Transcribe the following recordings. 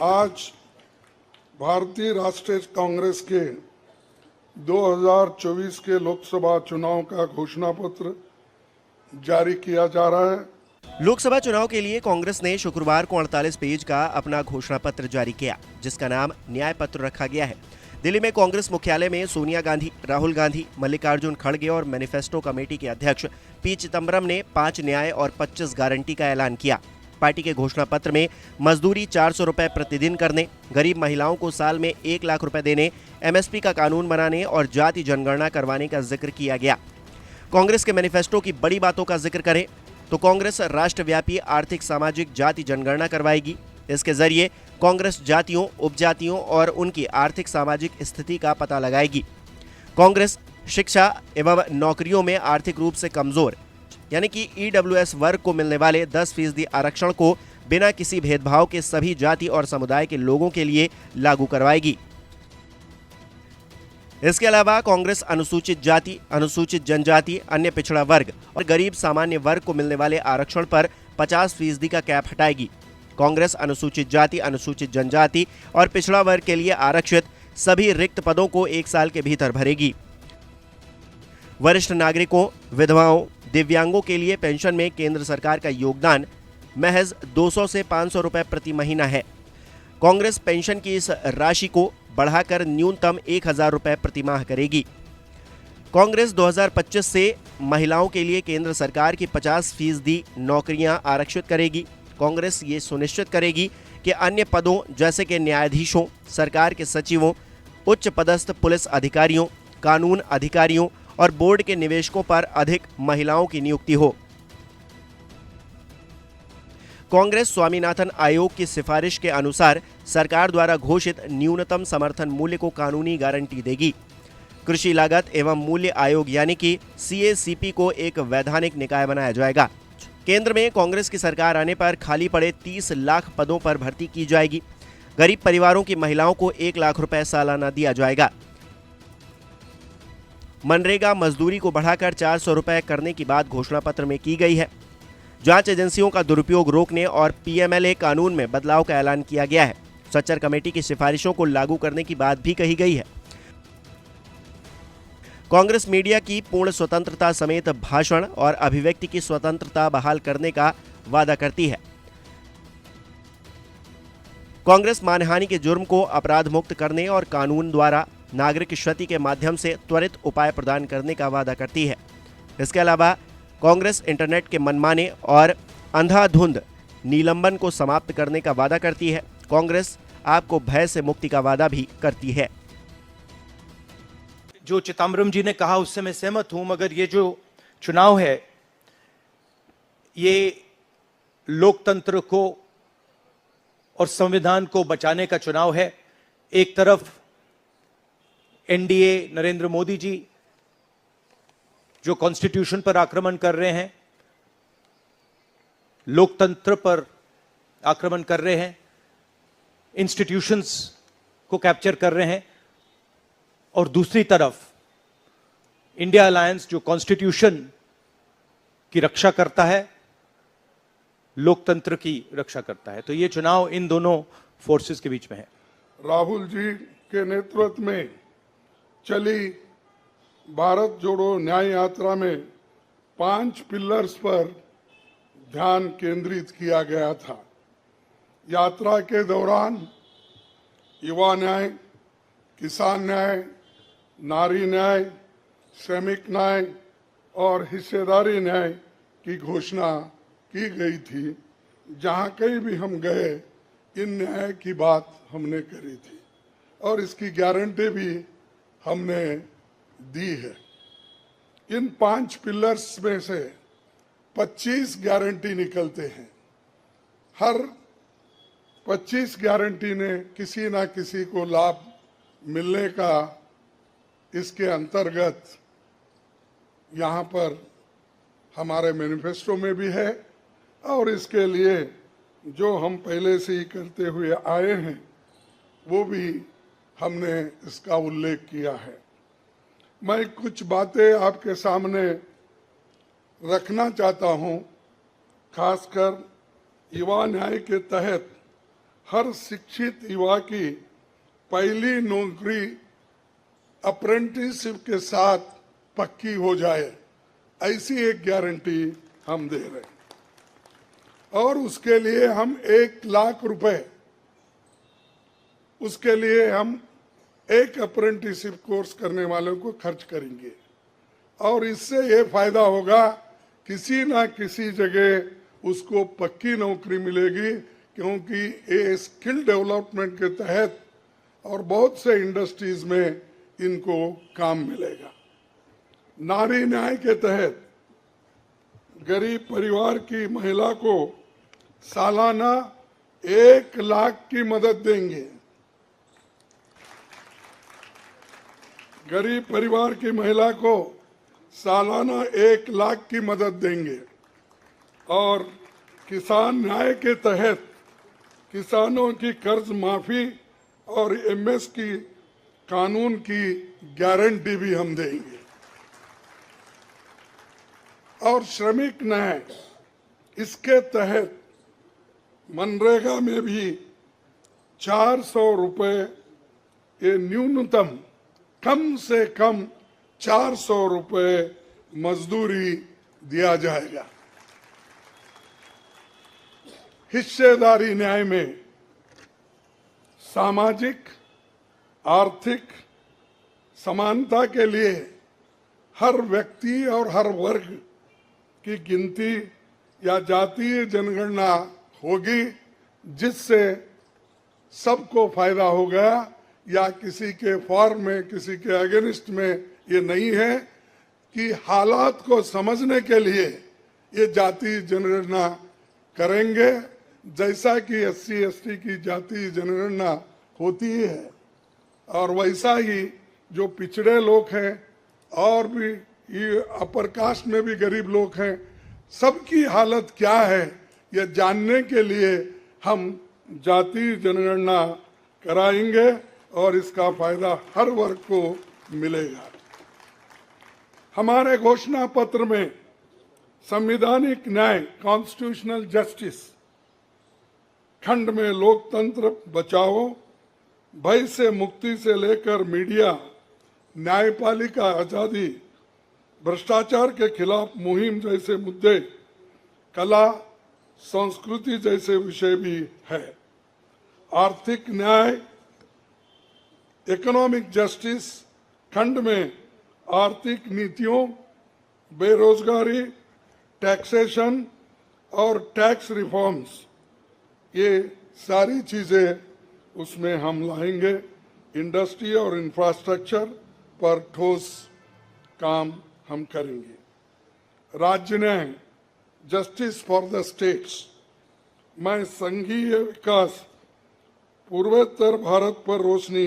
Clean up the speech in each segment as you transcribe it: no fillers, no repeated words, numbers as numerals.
आज भारतीय राष्ट्रीय कांग्रेस के 2024 के लोकसभा चुनाव का घोषणा पत्र जारी किया जा रहा है। लोकसभा चुनाव के लिए कांग्रेस ने शुक्रवार को 48 पेज का अपना घोषणा पत्र जारी किया, जिसका नाम न्याय पत्र रखा गया है। दिल्ली में कांग्रेस मुख्यालय में सोनिया गांधी, राहुल गांधी, मल्लिकार्जुन खड़गे और मैनिफेस्टो कमेटी के अध्यक्ष पी चिदम्बरम ने 5 न्याय और 25 गारंटी का ऐलान किया। पार्टी के घोषणा पत्र में मजदूरी 400 रुपए प्रतिदिन करने, गरीब महिलाओं को साल में 1 लाख रुपए देने, एमएसपी का कानून बनाने और जाति जनगणना करवाने का जिक्र किया गया। कांग्रेस के मैनिफेस्टो की बड़ी बातों का जिक्र करें तो कांग्रेस राष्ट्रव्यापी आर्थिक सामाजिक जाति जनगणना करवाएगी। इसके जरिए कांग्रेस जातियों, उपजातियों और उनकी आर्थिक सामाजिक स्थिति का पता लगाएगी। कांग्रेस शिक्षा एवं नौकरियों में आर्थिक रूप से कमजोर यानी कि ईडब्ल्यूएस वर्ग को मिलने वाले 10% आरक्षण को बिना किसी भेदभाव के सभी जाति और समुदाय के लोगों के लिए लागू करवाएगी। इसके अलावा कांग्रेस अनुसूचित जाति, अनुसूचित जनजाति, अन्य पिछड़ा वर्ग और गरीब सामान्य वर्ग को मिलने वाले आरक्षण पर 50% का कैप हटाएगी। कांग्रेस अनुसूचित जाति, अनुसूचित जनजाति और पिछड़ा वर्ग के लिए आरक्षित सभी रिक्त पदों को 1 साल के भीतर भरेगी। वरिष्ठ नागरिकों, विधवाओं, दिव्यांगों के लिए पेंशन में केंद्र सरकार का योगदान महज 200 से 500 रुपए प्रति महीना है। कांग्रेस पेंशन की इस राशि को बढ़ाकर न्यूनतम 1000 रुपए प्रति माह करेगी। कांग्रेस 2025 से महिलाओं के लिए केंद्र सरकार की 50% नौकरियां आरक्षित करेगी। कांग्रेस ये सुनिश्चित करेगी कि अन्य पदों जैसे कि न्यायाधीशों, सरकार के सचिवों, उच्च पदस्थ पुलिस अधिकारियों, कानून अधिकारियों और बोर्ड के निवेशकों पर अधिक महिलाओं की नियुक्ति हो। कांग्रेस स्वामीनाथन आयोग की सिफारिश के अनुसार सरकार द्वारा घोषित न्यूनतम समर्थन मूल्य को कानूनी गारंटी देगी। कृषि लागत एवं मूल्य आयोग यानी कि सीएसीपी को एक वैधानिक निकाय बनाया जाएगा। केंद्र में कांग्रेस की सरकार आने पर खाली पड़े 30 लाख पदों पर भर्ती की जाएगी। गरीब परिवारों की महिलाओं को 1 लाख रुपए सालाना दिया जाएगा। मनरेगा मजदूरी को बढ़ाकर 400 रुपए करने की बात घोषणा पत्र में की गई है। जांच एजेंसियों का दुरुपयोग रोकने और पीएमएलए कानून में बदलाव का ऐलान किया गया है। सच्चर कमेटी की सिफारिशों को लागू करने की बात भी कही गई है। कांग्रेस मीडिया की पूर्ण स्वतंत्रता समेत भाषण और अभिव्यक्ति की स्वतंत्रता बहाल करने का वादा करती है। कांग्रेस मानहानि के जुर्म को अपराध मुक्त करने और कानून द्वारा नागरिक क्षति के माध्यम से त्वरित उपाय प्रदान करने का वादा करती है। इसके अलावा कांग्रेस इंटरनेट के मनमाने और अंधाधुंध निलंबन को समाप्त करने का वादा करती है। कांग्रेस आपको भय से मुक्ति का वादा भी करती है। जो चिदम्बरम जी ने कहा उससे मैं सहमत हूं, मगर ये जो चुनाव है ये लोकतंत्र को और संविधान को बचाने का चुनाव है। एक तरफ एनडीए नरेंद्र मोदी जी जो कॉन्स्टिट्यूशन पर आक्रमण कर रहे हैं, लोकतंत्र पर आक्रमण कर रहे हैं, इंस्टीट्यूशंस को कैप्चर कर रहे हैं, और दूसरी तरफ इंडिया अलायंस जो कॉन्स्टिट्यूशन की रक्षा करता है, लोकतंत्र की रक्षा करता है। तो ये चुनाव इन दोनों फोर्सेस के बीच में है। राहुल जी के नेतृत्व में चली भारत जोड़ो न्याय यात्रा में 5 पिलर्स पर ध्यान केंद्रित किया गया था। यात्रा के दौरान युवा न्याय, किसान न्याय, नारी न्याय, श्रमिक न्याय और हिस्सेदारी न्याय की घोषणा की गई थी। जहां कहीं भी हम गए इन न्याय की बात हमने करी थी और इसकी गारंटी भी हमने दी है। इन 5 पिलर्स में से 25 गारंटी निकलते हैं। हर 25 गारंटी ने किसी ना किसी को लाभ मिलने का इसके अंतर्गत यहाँ पर हमारे मैनिफेस्टो में भी है और इसके लिए जो हम पहले से ही करते हुए आए हैं वो भी हमने इसका उल्लेख किया है। मैं कुछ बातें आपके सामने रखना चाहता हूं, खासकर युवा न्याय के तहत हर शिक्षित युवा की पहली नौकरी अप्रेंटिसशिप के साथ पक्की हो जाए, ऐसी एक गारंटी हम दे रहे हैं। और उसके लिए हम 1,00,000 रुपए, उसके लिए हम एक अप्रेंटिसशिप कोर्स करने वालों को खर्च करेंगे। और इससे ये फायदा होगा, किसी ना किसी जगह उसको पक्की नौकरी मिलेगी, क्योंकि ये स्किल डेवलपमेंट के तहत और बहुत से इंडस्ट्रीज में इनको काम मिलेगा। नारी न्याय के तहत गरीब परिवार की महिला को सालाना 1,00,000 की मदद देंगे। गरीब परिवार की महिला को सालाना 1,00,000 की मदद देंगे। और किसान न्याय के तहत किसानों की कर्ज माफी और एमएस की कानून की गारंटी भी हम देंगे। और श्रमिक न्याय, इसके तहत मनरेगा में भी 400 रुपए, ये न्यूनतम कम से कम 400 रुपए मजदूरी दिया जाएगा। हिस्सेदारी न्याय में सामाजिक आर्थिक समानता के लिए हर व्यक्ति और हर वर्ग की गिनती या जातीय जनगणना होगी, जिससे सबको फायदा होगा। या किसी के फॉर में, किसी के अगेंस्ट में ये नहीं है कि हालात को समझने के लिए ये जातीय जनगणना करेंगे, जैसा कि SC ST की जातीय जनगणना होती है। और वैसा ही जो पिछड़े लोग हैं और भी ये अपर कास्ट में भी गरीब लोग हैं, सबकी हालत क्या है ये जानने के लिए हम जातीय जनगणना कराएंगे और इसका फायदा हर वर्ग को मिलेगा। हमारे घोषणा पत्र में संवैधानिक न्याय, कॉन्स्टिट्यूशनल जस्टिस खंड में लोकतंत्र बचाओ, भय से मुक्ति से लेकर मीडिया, न्यायपालिका आजादी, भ्रष्टाचार के खिलाफ मुहिम जैसे मुद्दे, कला संस्कृति जैसे विषय भी है। आर्थिक न्याय, इकोनॉमिक जस्टिस खंड में आर्थिक नीतियों, बेरोजगारी, टैक्सेशन और टैक्स रिफॉर्म्स, ये सारी चीजें उसमें हम लाएंगे। इंडस्ट्री और इंफ्रास्ट्रक्चर पर ठोस काम हम करेंगे। राज्य न्याय, जस्टिस फॉर द स्टेट्स में संघीय विकास, पूर्वोत्तर भारत पर रोशनी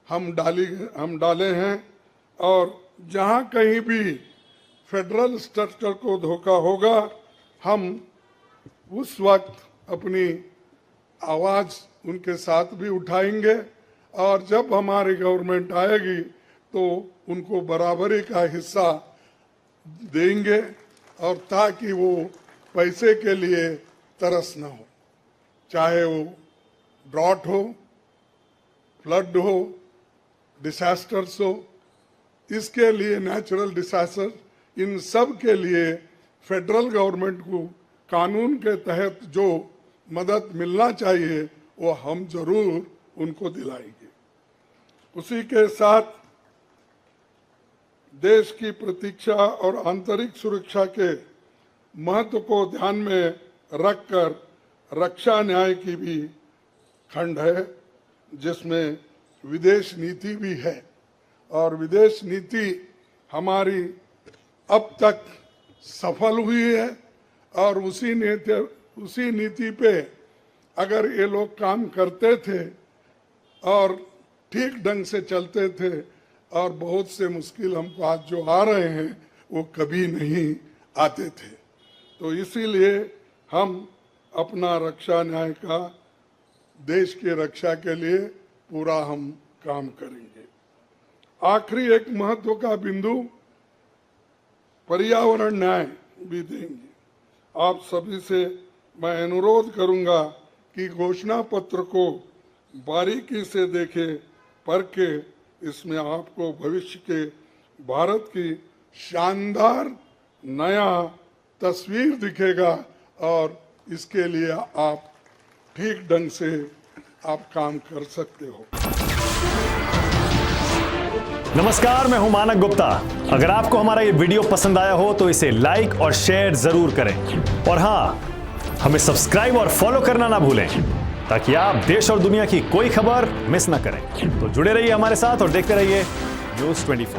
हम डाले हैं। और जहां कहीं भी फेडरल स्ट्रक्चर को धोखा होगा, हम उस वक्त अपनी आवाज उनके साथ भी उठाएंगे। और जब हमारी गवर्नमेंट आएगी तो उनको बराबरी का हिस्सा देंगे, और ताकि वो पैसे के लिए तरस न हो, चाहे वो ड्रॉट हो, फ्लड हो, डिसास्टर्स हो। इसके लिए नेचुरल डिसास्टर, इन सब के लिए फेडरल गवर्नमेंट को कानून के तहत जो मदद मिलना चाहिए वो हम जरूर उनको दिलाएंगे। उसी के साथ देश की प्रतीक्षा और आंतरिक सुरक्षा के महत्व को ध्यान में रखकर रक्षा न्याय की भी खंड है, जिसमें विदेश नीति भी है। और विदेश नीति हमारी अब तक सफल हुई है। और उसी नीति पे अगर ये लोग काम करते थे और ठीक ढंग से चलते थे, और बहुत से मुश्किल हमको आज जो आ रहे हैं वो कभी नहीं आते थे। तो इसीलिए हम अपना रक्षा न्याय का, देश की रक्षा के लिए पूरा हम काम करेंगे। आखिरी एक महत्व का बिंदु पर्यावरण न्याय भी देंगे। आप सभी से मैं अनुरोध करूंगा कि घोषणा पत्र को बारीकी से देखें, परखे, इसमें आपको भविष्य के भारत की शानदार नया तस्वीर दिखेगा और इसके लिए आप ठीक ढंग से आप काम कर सकते हो। नमस्कार, मैं हूं मानक गुप्ता। अगर आपको हमारा ये वीडियो पसंद आया हो तो इसे लाइक और शेयर जरूर करें और हां, हमें सब्सक्राइब और फॉलो करना ना भूलें ताकि आप देश और दुनिया की कोई खबर मिस ना करें। तो जुड़े रहिए हमारे साथ और देखते रहिए News 24।